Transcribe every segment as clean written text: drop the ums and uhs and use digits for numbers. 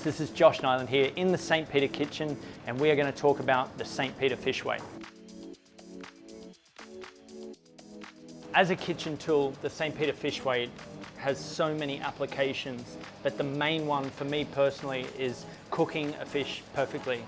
This is Josh Niland here in the St. Peter kitchen, and we are going to talk about the St. Peter fish weight. As a kitchen tool, the St. Peter fish weight has so many applications, but the main one for me personally is cooking a fish perfectly.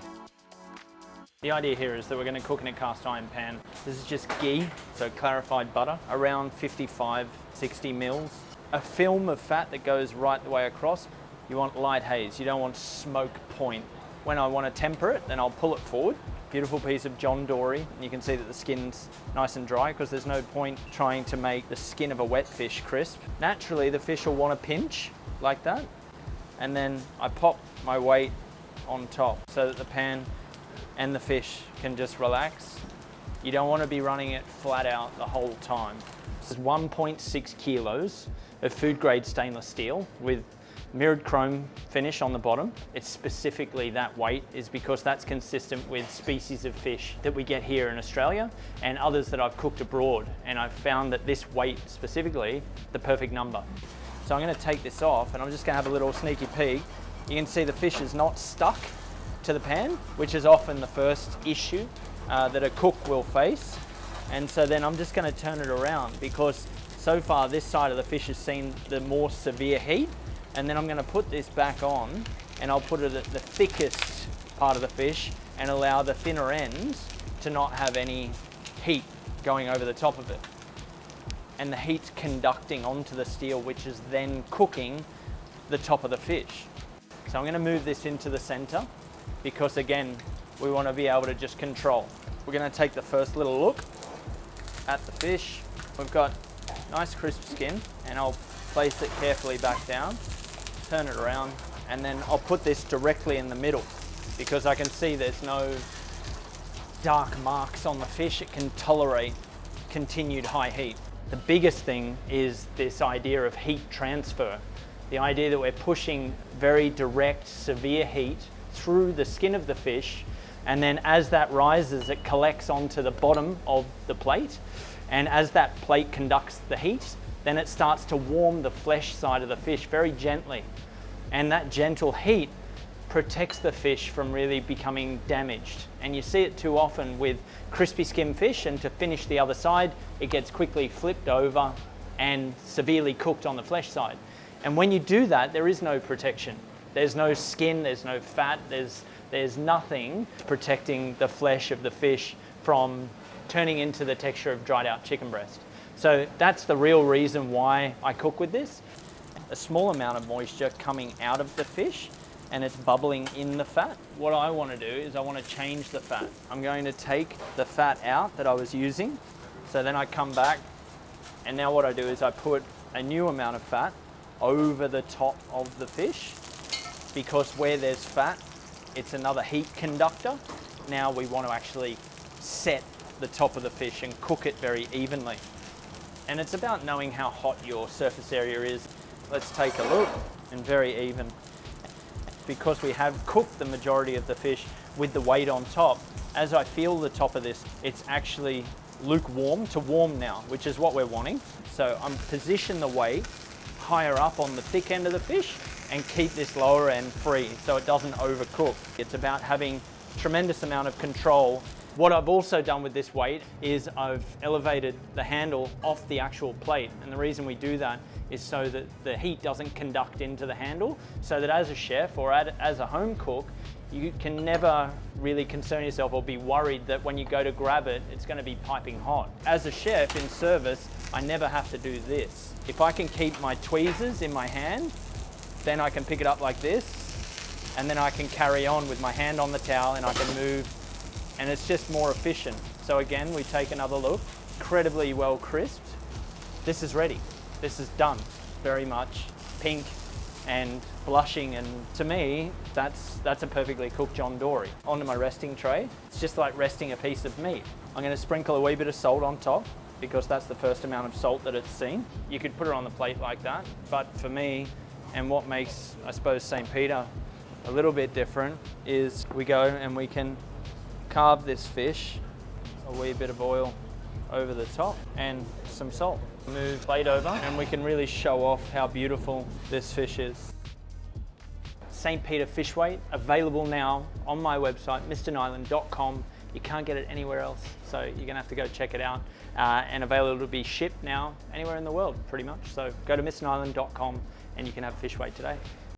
The idea here is that we're going to cook in a cast iron pan. This is just ghee, so clarified butter, around 55, 60 mils. A film of fat that goes right the way across. You want light haze, you don't want smoke point. When I want to temper it, then I'll pull it forward. Beautiful piece of John Dory, and you can see that the skin's nice and dry because there's no point trying to make the skin of a wet fish crisp. Naturally, the fish will want to pinch like that, and then I pop my weight on top so that the pan and the fish can just relax. You don't want to be running it flat out the whole time. This is 1.6 kilos of food grade stainless steel with mirrored chrome finish on the bottom. It's specifically that weight is because that's consistent with species of fish that we get here in Australia and others that I've cooked abroad. And I've found that this weight specifically, the perfect number. So I'm going to take this off and I'm just going to have a little sneaky peek. You can see the fish is not stuck to the pan, which is often the first issue that a cook will face. And so then I'm just going to turn it around because so far this side of the fish has seen the more severe heat. And then I'm going to put this back on and I'll put it at the thickest part of the fish and allow the thinner ends to not have any heat going over the top of it. And the heat's conducting onto the steel, which is then cooking the top of the fish. So I'm going to move this into the center because again, we want to be able to just control. We're going to take the first little look at the fish. We've got nice crisp skin and I'll place it carefully back down. Turn it around, and then I'll put this directly in the middle because I can see there's no dark marks on the fish. It can tolerate continued high heat. The biggest thing is this idea of heat transfer. The idea that we're pushing very direct, severe heat through the skin of the fish, and then as that rises, it collects onto the bottom of the plate, and as that plate conducts the heat, then it starts to warm the flesh side of the fish very gently. And that gentle heat protects the fish from really becoming damaged. And you see it too often with crispy skin fish, and to finish the other side, it gets quickly flipped over and severely cooked on the flesh side. And when you do that, there is no protection. There's no skin, there's no fat, there's nothing protecting the flesh of the fish from turning into the texture of dried out chicken breast. So that's the real reason why I cook with this. A small amount of moisture coming out of the fish and it's bubbling in the fat. What I want to do is I want to change the fat. I'm going to take the fat out that I was using. So then I come back and now what I do is I put a new amount of fat over the top of the fish because where there's fat, it's another heat conductor. Now we want to actually set the top of the fish and cook it very evenly. And it's about knowing how hot your surface area is. Let's take a look, and very even. Because we have cooked the majority of the fish with the weight on top, as I feel the top of this, it's actually lukewarm to warm now, which is what we're wanting. So I'm position the weight higher up on the thick end of the fish and keep this lower end free so it doesn't overcook. It's about having a tremendous amount of control. What I've also done with this weight is I've elevated the handle off the actual plate. And the reason we do that is so that the heat doesn't conduct into the handle, so that as a chef or as a home cook, you can never really concern yourself or be worried that when you go to grab it, it's going to be piping hot. As a chef in service, I never have to do this. If I can keep my tweezers in my hand, then I can pick it up like this, and then I can carry on with my hand on the towel and I can move. And it's just more efficient. So again, we take another look, incredibly well crisped. This is ready. This is done. Very much pink and blushing, and to me, that's a perfectly cooked John Dory. Onto my resting tray. It's just like resting a piece of meat. I'm going to sprinkle a wee bit of salt on top because that's the first amount of salt that it's seen. You could put it on the plate like that, but for me, and what makes, I suppose, St. Peter a little bit different is we go and we can carve this fish, a wee bit of oil over the top and some salt. Move plate over and we can really show off how beautiful this fish is. St. Peter fish weight, available now on my website, mrniland.com. You can't get it anywhere else, so you're gonna have to go check it out. And available to be shipped now anywhere in the world, pretty much. So go to mrniland.com and you can have fish weight today.